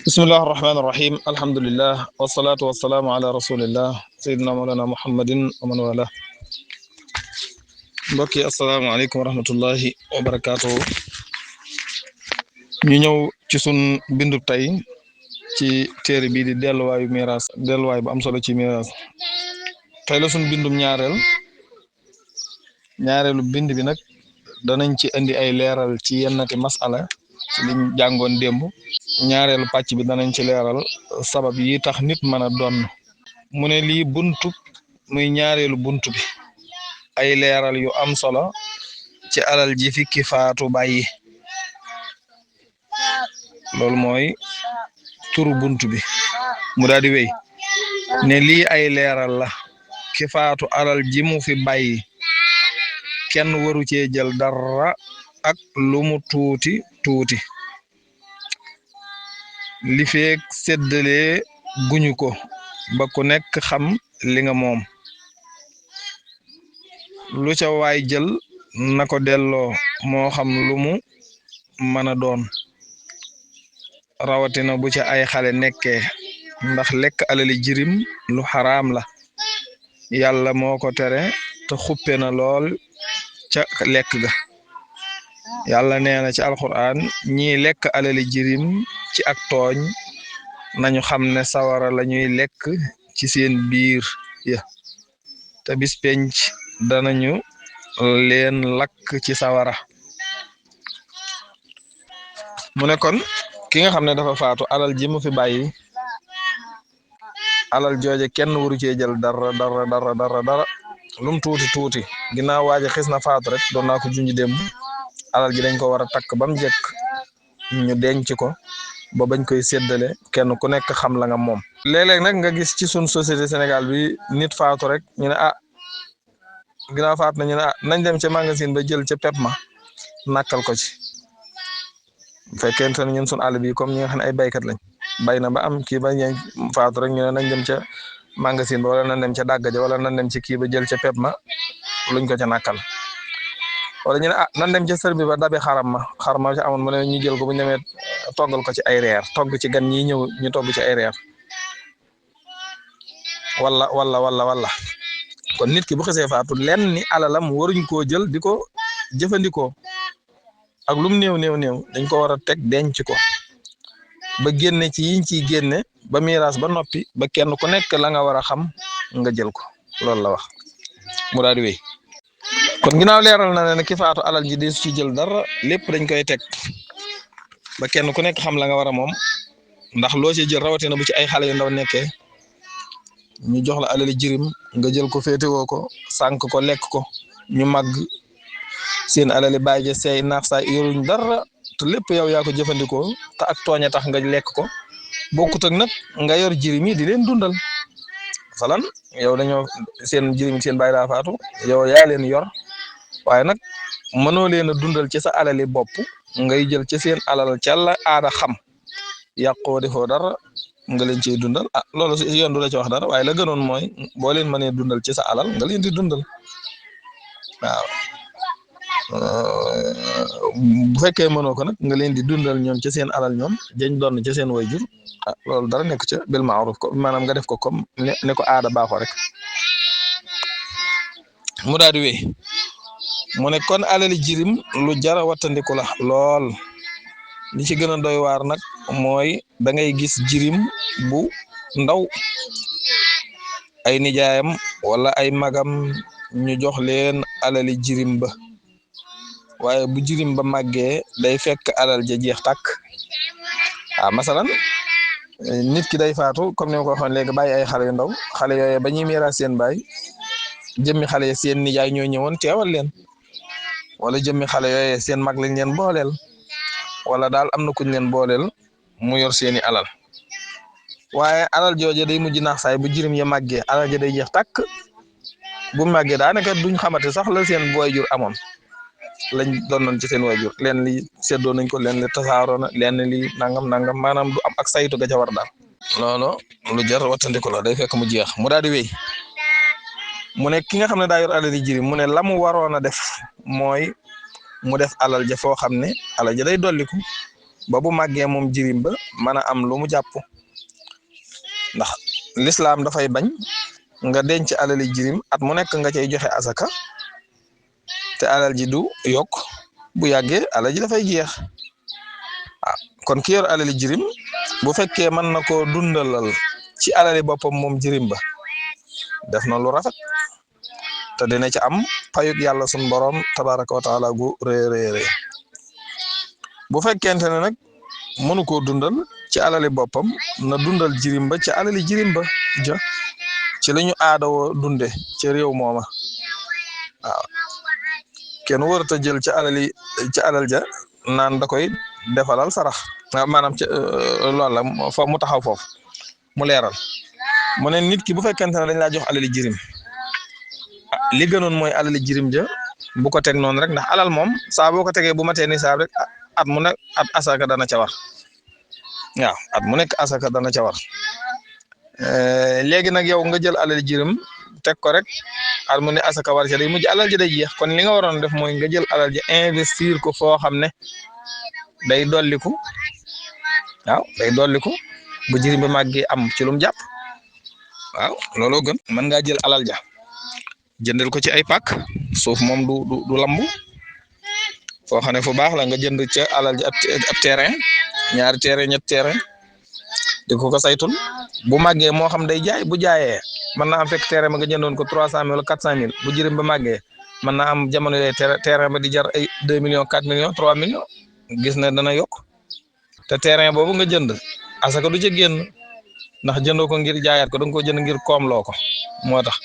bismillahi irrahmani irrahim alhamdulillah wasalaatu wasalaamu ala rasulillah sayidina mawlana muhammadin wa man wala mbokk yi asalaamaaleykum wa rahmatullahi wa barakatuhu ñu ñëw ci sun bindu tey ci téere bii di delluwaayu miraas delluwaay bu am solo ci miraas tey la sun bindum ñaareelu bind bi nag danañ ci indi ay leeral ci yennati masala ci liñ jàngoon démb ñaareelu pàcc bi danañ ci leeral sabab yi tax nit mën a donn mu ne lii buntu muy ñaareelu buntu bi ay leeral yu am solo ci alal ji fi ki faatu bàyyi loolu mooy turu buntu bi mu daal di wéy ne lii ay leeral la ki faatu alal ji mu fi bàyyi kenn waru cee jël dara ak lu mu tuuti tuuti li feek séddalee guñu ko ba ku nekk xam li nga moom lu ca waay jël na ko delloo moo xam lu mu mën a doon rawatina bu ca ay xale nekkee ndax lekk alali jirim lu xaraam la yàlla moo ko tere te xuppe na lool ca lekk ga yàlla nee na ci alquran ñi lekk alali jirim ci ak tooñ nañu xam ne sawara lañuy lekk ci seen biir ya te bis penc danañu leen lakk ci sawara mu ne kon ki nga xam ne dafa faatu alal ji mu fi bàyyi alal jooje kenn waru cee jël dara lum tuuti tuuti ginnaaw waaje xis na faatu rek doon naa ko junj démb alal ji dañ ko war a takk ba mu jekk ñu denc ko ba bañ koy séddale kenn ku nekk xam la nga moom. léeg-léeg nag nga gis ci sun société Sénégal bi nit faatu rek ñu ne ginnaaw faatu na ñu ne nañ dem ca magasin ba jël ca pep ma nakkal ko ci bu fekkente ne ñun sun àll bi comme ñi nga xam ne ay baykat lañ bay na ba am kii ba ñu faatu rek ñu ne nañ dem ca magasin ba wala nañ dem ca dàgg ja wala nañ dem ci kii ba jël ca pep ma luñ ko ca nakkal. wala ñu ne nan dem ca sër bi ba dabe xaram ma ci amoon mu ne ñu jël ko bu ñu demee toggal ko ci ay reer togg ci gan ñi ñëw ñu togg ci ay reer wala kon nit ki bu xasee faatu lenn ni alalam waruñ koo jël di ko jëfandikoo ak lum néew dañ ko war a teg denc ko ba génne ci yiñ ciy génne ba miraas ba noppi ba kenn ku nekk la nga war a xam nga jël ko loolu la wax mu daal di wéy kon ginnaaw leeral na ne ki faatu alal ji di ci jël dara lépp dañ koy teg ba kenn ku nekk xam la nga war a moom ndax loo ci jël rawatina bu ci ay xale yu ndaw nekkee ñu jox la alali jirim nga jël ko féetewoo ko sànq ko lekk ko ñu màgg seen alali bàyyi seey naax saa yoruñ dara te lépp yow yaa ko jëfandikoo te ak tooña tax nga lekk ko bokkut ak nag nga yor jirim yi di leen dundal masalan yow dañoo seen jirim seen bàyyi daa faatu yow yaa leen yor waaye nag mënoo leen a dundal ci sa alali bopp ngay jël ci seen alal ca la aada xam yàqoo defoo dara nga leen ciy dundal loolu si yoon du la ci wax dara waaye la gënoon mooy boo leen mënee dundal ci sa alal nga leen di dundal waaw bu fekkee mënoo ko nag nga leen di dundal ñoom ci seen alal ñoom dañ doon ci seen wayjur loolu dara nekk ca bil ma'ruf ko maanaam nga def ko comme ne ko aada baaxoo rek mu daal di wéy mu ne kon alali jirim lu jara wattandiku la lool li ci gën a doy waar nag mooy da ngay gis jirim bu ndaw ay nijaayam wala ay magam ñu jox leen alali jirim ba waaye bu jirim ba màggee day fekk alal ja jeex tàkk masalan nit ki day faatu comme ni ma ko waxoon léegi bàyyi ay xale yu ndaw xale yooyu ba ñuy miiraas seen baay jëmmi xale yi seen nijaay ñoo ñëwoon teewal leen wala jëmmi xale yooyu seen mag lañ leen booleel wala daal am na kuñ leen booleel mu yor seeni alal waaye alal jooje day mujj naax saay bu jirim ya màggee alal ja day jeex tàkk bu màggee daanaka duñ xamante sax la seen waajur amoon lañ doonoon ci seen waajur leen li seddoo nañ ko leen li tasaaroo na leen li nangam maanaam du am ak saytu ga ca war daal loolu lu jar wattandiku la day fekk mu jeex mu daal di wéy mu ne ki nga xam ne daa yor alal yi jirim mu ne la mu waroon a def mooy mu def alal ja foo xam ne alal ja day dolliku ba bu màggee moom jirim ba mën a am lu mu jàpp ndax lislaam dafay bañ nga denc alali jirim at mu nekk nga cay joxe asaka te alal ji du yokk bu yàggee alal ji dafay jeex kon ki yor alali jirim bu fekkee mën na koo dundalal ci alali boppam moom jirim ba def na lu rafet te dina ci am payug yàlla sun borom tabaraka wa taala gu rëy bu fekkente ne nag mënu koo dundal ci alali boppam na dundal jirim ba ci alali jirim ba ja ci la ñu aadawoo dunde ci réew mooma waaw kenn warut a jël ci alal ja naan da koy defalal sarax maanaam ci loolu la mu taxaw foofu mu leeral mu ne nit ki bu fekkente ne dañ laa jox alali jirim li gënoon mooy alali jirim ja bu ko teg noonu rek ndax alal moom saa boo ko tegee bu matee ni saa rek at mu nekk at asaka dana ca war waaw at mu nekk asaka dana ca war léegi nag yow nga jël alali jirim teg ko rek at mu ne asaka war ca day mujj alal ji day jeex kon li nga waroon def mooy nga jël alal ji investir ko foo xam ne day dolliku waaw day dolliku bu jirim bi màggee am ci lum jàpp waaw looloo gën mën ngaa jël alal ja jëndal ko ci ay pàkk suuf moom du lambu foo xam ne fu baax la nga jënd ca alal ji ab terrain ñaari terrain ñetti terrain di ko saytul bu màggee moo xam day jaay bu jaayee mën naa am fekk terrain ba nga jëndoon ko 300 000 wala 400 000 bu jirim ba màggee mën naa am jamono yooyu terrain ba di jar ay 2 millions 4 millions 3 millions gis ne dana yokk te terrain boobu nga jënd asaka du ca génn ndax jëndoo ko ngir jaayaat ko da nga ko jënd ngir koomloo ko moo tax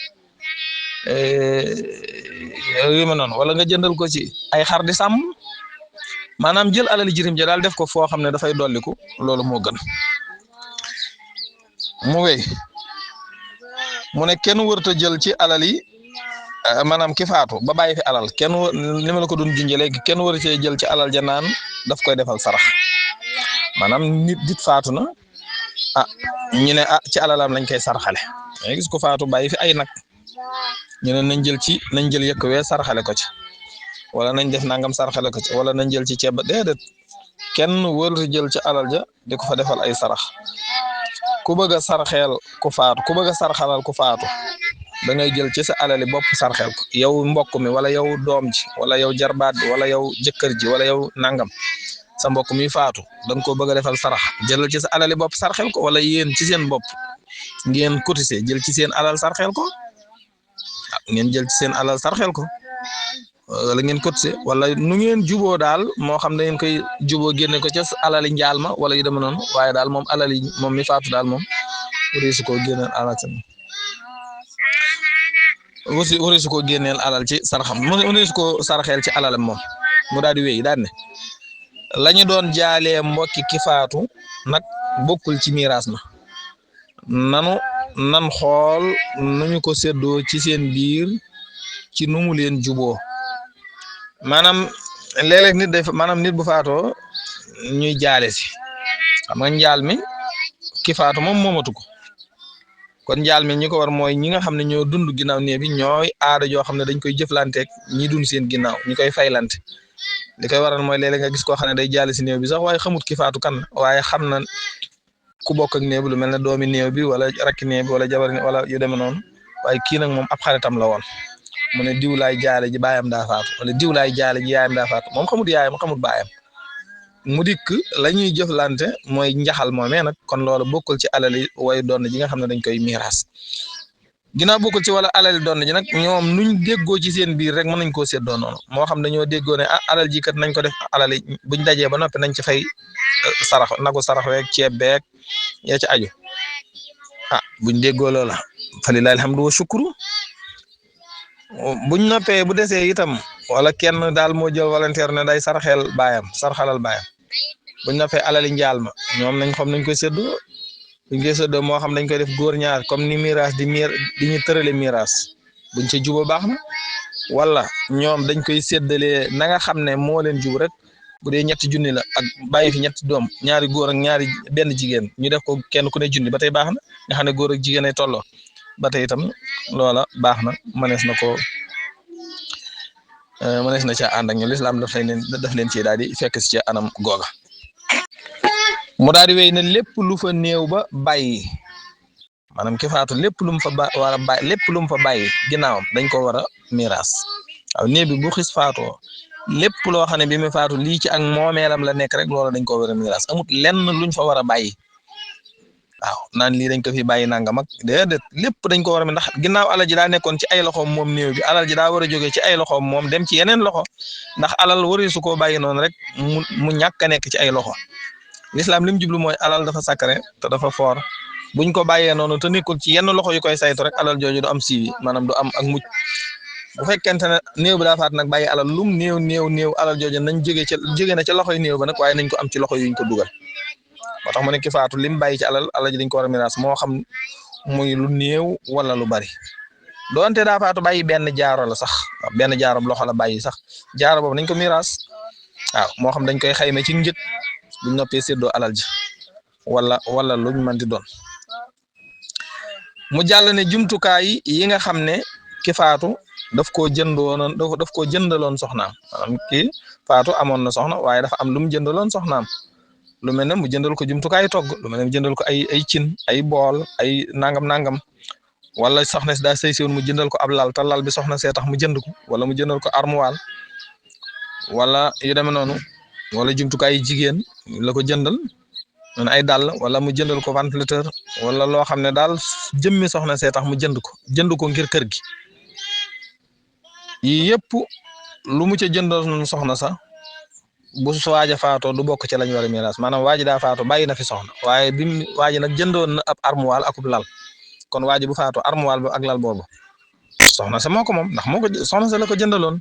yu ma noonu wala nga jëndal ko ci ay xar di sàmm maanaam jël alali jirim ja daal def ko foo xam ne dafay dolliku loolu moo gën mu wéy mu ne kenn wërta jël ci alal yi maanaam ki faatu ba bàyyi fi alal kenn ni ma la ko doon junjee léegi kenn wër cee jël ci alal ja naan daf koy defal sarax maanaam nit dit faatu na ñu ne ci alalam lañ koy sarxale mais gis ko faatu bàyyi fi ay nag ñu ne nañ jël yëkk wee sarxale ko ci wala nañ def nangam sarxale ko ci wala nañ jël ci ceeb déedéet kenn wërta jël ci alal ja di ko fa defal ay sarax ku bëgg a sarxeel ku faatu ku bëgg a sarxalal ku faatu da ngay jël ci sa alali bopp sarxel ko yow mbokk mi wala yow doom ji wala yow jarbaat bi wala yow jëkkër ji wala yow nangam sa mbokk mi faatu da nga koo bëgg a defal sarax jëlal ci sa alali bopp sarxel ko wala yéen ci seen bopp ngeen cotiser jël ci seen alal sarxel ko ngeen jël ci seen alal sarxel ko wala ngeen cotiser wala nu ngeen juboo daal moo xam da ngeen koy juboo génne ko ca alali njaal ma wala yu demee noonu waaye daal moom alali moom mi faatu daal moom warisu koo génneel alal warisu koo génneel alal ci sarxam warisu koo sarxel ci alalam moom mu daal di wéy daal ne lañu doon jaalee mbokki ki faatu nag bokkul ci miraas ma nan xool nuñu ko séddoo ci seen biir ci nu mu leen juboo maanaam léeg-léeg nit day maanaam nit bu faatoo ñuy jaale si xam nga njaal mi ki faatu moom moomatu ko kon njaal mi ñi ko war mooy ñi nga xam ne ñoo dund ginnaaw néew bi ñooy aada joo xam ne dañ koy jëflanteeg ñi dund seen ginnaaw ñi koy faylante li koy waral mooy léeg-léeg nga gis koo xam ne day jaale si néew bi sax waaye xamut ki faatu kan waaye xam na ku bokk ak néew bi lu mel ne doomi néew bi wala rakki néew bi wala jabar wala yu demee noonu waaye kii nag moom ab xaritam la woon mu ne diw laay jaale ji baayam daa faatu wala diw laay jaale ji yaayam daa faatu moom xamut yaayam xamut baayam mu dikk la ñuy jëflante mooy njaxal moomee nag kon loolu bokkul ci alali way doon ji nga xam ne dañ koy miiras ginnaaw bokkul ci wala alali doon ji nag ñoom nuñ déggoo ci seen biir rek mën nañ koo séddoo noonu moo xam dañoo déggoo ne alal ji kat nañ ko def alali buñ dajee ba noppi nañ ci fay sarax nagu sarax weeg ceeb beeg yaa ci aju buñ déggoo loola fa lillahi alhamdu wa shukru buñ noppee bu desee itam wala kenn daal moo jël volontaire ne day sarxalal baayam buñ noppee alali njaal ma ñoom nañ xam nañ koy séddoo buñ koy séddoo moo xam dañ koy def góor ñaar comme ni miraas di ñu tërale miraas buñ ci juba baax na wala ñoom dañ koy séddalee na nga xam ne moo leen jub rek bu dee ñetti junni la ak bàyyi fi ñetti doom ñaari góor ak ñaari benn jigéen ñu def ko kenn ku ne junni ba tey baax na nga xam ne góor ak jigéen ay tolloo ba tey itam loola baax na mënees na ca ànd ak ñu lislaam daf leen ci daal di fekk si ci anam googa mu daal di wéy ne lépp lu fa néew ba bàyyi maanaam ki faatu lépp lu mu fa war a bàyyi lépp lu mu fa bàyyi ginnaawam dañ ko war a miraas waaw néew bi bu xis faatoo lépp loo xam ne bi mu faatu lii ci ak moomeelam la nekk rek loola dañ ko war a miraas amut lenn luñ fa war a bàyyi waaw naan lii dañ ko fi bàyyi nangam ak déedéet lépp dañ ko war a ndax ginnaaw alal ji daa nekkoon ci ay loxoom moom néew bi alal ji daa war a jógee ci ay loxoom moom dem ci yeneen loxo ndax alal waree su koo bàyyi noonu rek mu ñàkk a nekk ci ay loxo lislaam li mu jublu mooy alal dafa sacré te dafa foor buñ ko bàyyee noonu te nekkul ci yenn loxo yu koy saytu rek alal jooju du am siiwi maanaam du am ak mucc bu fekkente ne néew bi daa faat nag bàyyi alal lum néew alal jooju nañ jóge na ca loxoy néew ba nag waaye nañ ko am ci loxo yuñ ko dugal moo tax mu ne ki faatu lim bàyyi ci alal ji dañ ko war a miraas moo xam muy lu néew wala lu bari doonte daa faatu bàyyi benn jaaro la sax benn jaaro loxo la bàyyi sax jaaro boobu nañ ko miraas waaw moo xam dañ koy xayma ci njëg buñ noppee séddoo alal ji wala luñ mën di doon mu jàll ne jumtukaay yi nga xam ne ki faatu daf koo jëndaloon soxnaam maanaam ki faatu amoon na soxna waaye dafa am lu mu jëndaloon soxnaam lu mel ne mu jëndal ko jumtukaay togg lu mel ne mu jëndal ko ay cin ay bool ay nangam wala soxna si daa sëy si woon mu jëndal ko ab lal te lal bi soxna see tax mu jënd ko wala mu jëndal ko armoire wala yu demee noonu wala jumtukaay yi jigéen la ko jëndal noonu ay dàll wala mu jëndal ko ventilateur wala loo xam ne daal jëmmi soxna see tax mu jënd ko ngir kër gi yii yëpp lu mu ca jëndal soxna sax bu waaja faatoo du bokk ci lañ war a miraas maanaam waaji daa faatoo bàyyi na fi soxna waaye bi waaji nag jëndoon na ab armoire akub lal kon waaji bu faatoo armoire bi ak lal boobu soxna sa moo ko moom ndax soxna sa la ko jëndaloon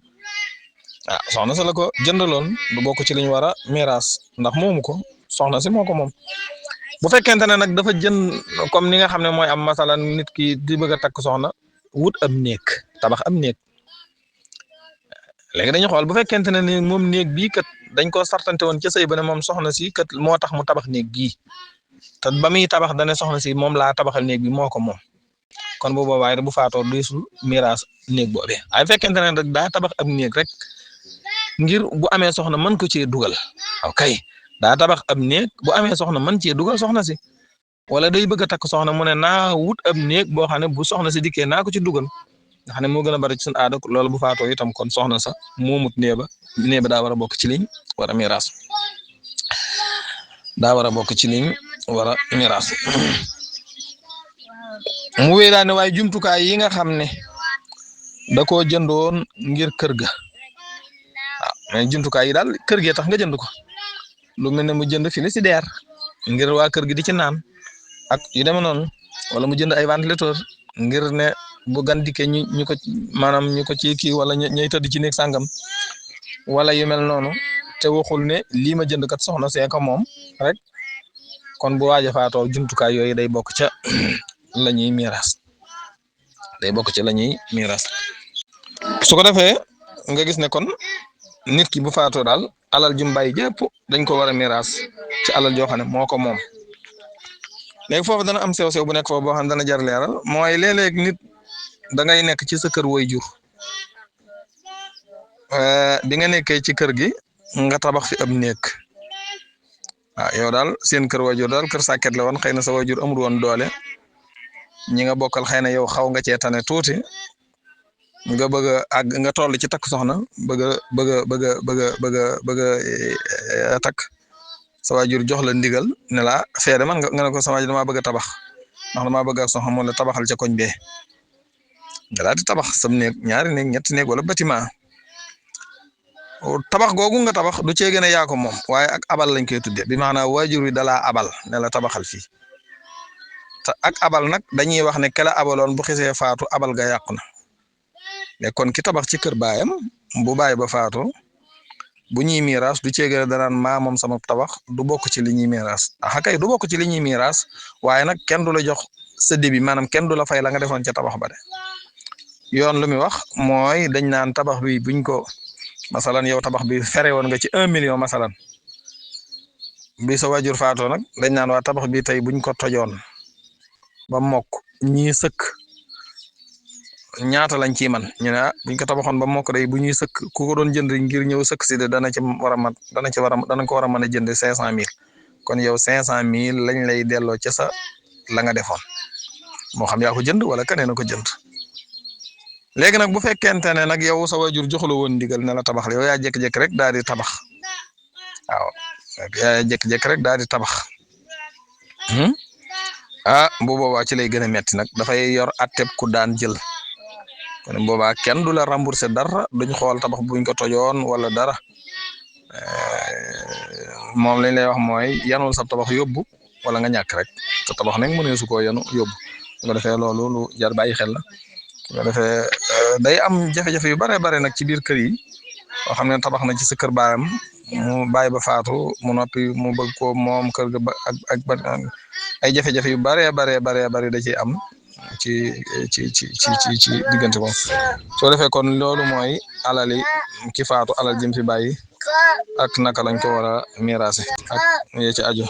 soxna sa la ko jëndaloon du bokk ci liñ war a miraas ndax moomu ko soxna si moo ko moom bu fekkente ne nag dafa jënd comme ni nga xam ne mooy am masalan nit ki di bëgg a takk soxna wut ab néeg tabax am néeg léegi dañu xool bu fekkente ne ni moom néeg bii kat dañ koo sartante woon ca sëy ba ne moom soxna si kat moo tax mu tabax néeg bii te ba muy tabax dane soxna si moom laa tabaxal néeg bi moo ko moom kon bu boobaa bu faatoo deesul miraas néeg boobee ay fekkente ne rek daa tabax ab néeg rek ngir bu amee soxna mën ko cee dugal ok daa tabax ab néeg bu amee soxna mën cee dugal soxna si wala day bëgg a takk soxna mu ne naa wut ab néeg boo xam ne bu soxna si dikkee naa ko ci dugal nga xam ne moo gën a bari ci suñu aada loolu bu faatoo itam kon soxna sa moomut néeg ba daa war a bokk ci liñ war a miraas mu wéy daal ne waaye jumtukaay yi nga xam ne da koo jëndoon ngir kër ga waaw mais jumtukaay yi daal kër gee tax nga jënd ko lu mel ne mu jënd frigidaire ngir waa kër gi di ci naan ak yu demee noonu wala mu jënd ay ventilateur ngir ne bu gan dikkee ñu ko ci kii wala ñay tëdd ci néeg sàngam wala yu mel noonu te waxul ne lii ma jënd kat soxna see ko moom rek kon bu waaj a faatoo jumtukaay yooyu day bokk ca la ñuy miiras su ko defee nga gis ne kon nit ki bu faatoo daal alal jum bàyyi jëpp dañ ko war a miiras ci alal joo xam ne moo ko moom léegi foofu dana am sew-sew bu nekk foofu boo xam ne dana jar leeral mooy léeg-léeg nit da ngay nekk ci sa kër waajur bi nga nekkee ci kër gi nga tabax fi ab néeg yow daal seen kër waajur daal kër sàkket la woon xëy na sa waajur amul woon doole ñi nga bokkal xëy na yow xaw nga cee tane tuuti nga bëgg a nga toll ci takk soxna bëgg a takk sa waajur jox la ndigal ne la feede man nga ne ko sa waajur damaa bëgg a tabax ndax damaa bëgg a soxna moom la tabaxal ca koñ bee nga daal di tabax sam néeg ñaari néeg ñetti néeg wala bâtiment tabax googu nga tabax du cee gën a yaa ko moom waaye ak abal lañ koy tuddee bi maanaam waajur wi dalaa abal ne la tabaxal fii te ak abal nag dañuy wax ne kala abaloon bu xisee faatu abal ga yàqu na mais kon ki tabax ci kër baayam bu baay ba faatu bu ñuy miiras du cee gën a danaan maa moom sama tabax du bokk ci li ñuy miiras kay du bokk ci li ñuy miiras waaye nag kenn du la jox sa débit maanaam kenn du la fay la nga defoon ca tabax ba de yoon lu muy wax mooy dañ naan tabax bi buñ ko masalan yow tabax bi fere woon nga ci 1 million masalan bi sa waajur faatoo nag dañ naan waa tabax bi tey buñ ko tojoon ba mokk ñii sëkk ñaata lañ ciy man ñu ne buñ ko tabaxoon ba mokk day bu ñuy sëkk ku ko doon jënd ngir ñëw sëkk si de dana ko war a mën a jënd 500 000 kon yow 500.000 lañ lay delloo ca sa la nga defoon moo xam yaa ko jënd wala keneen a ko jënd léegi nag bu fekkente ne nag yow sa wajur joxula woon ndigal ne la tabax yow yaa jékki-jékki rek daal di tabax waaw yaa jékki-jékki rek daal di tabax bu boobaa ci lay gën a metti nag dafay yor atteb ku daan jël kon boobaa kenn du la rembourser dara duñ xool tabax buñ ko tojoon wala dara moom lañ lay wax mooy yanul sa tabax yóbbu wala nga ñàkk rek sa tabax nag mënee su koo yanu yóbbu nga defee loolu lu jar bàyyi xel la nga defee day am jafe-jafe yu bare nag ci biir kër yi yoo xam ne tabax na ci sa kër baayam mu bàyyi ba faatu mu noppi mu bëgg ko moom kër ga ba ak ay jafe-jafe yu bare da ciy am ci diggante moom soo defee kon loolu mooy alali ki faatu alal jëm fi bàyyi ak naka lañ ko war a miraase ak ci aju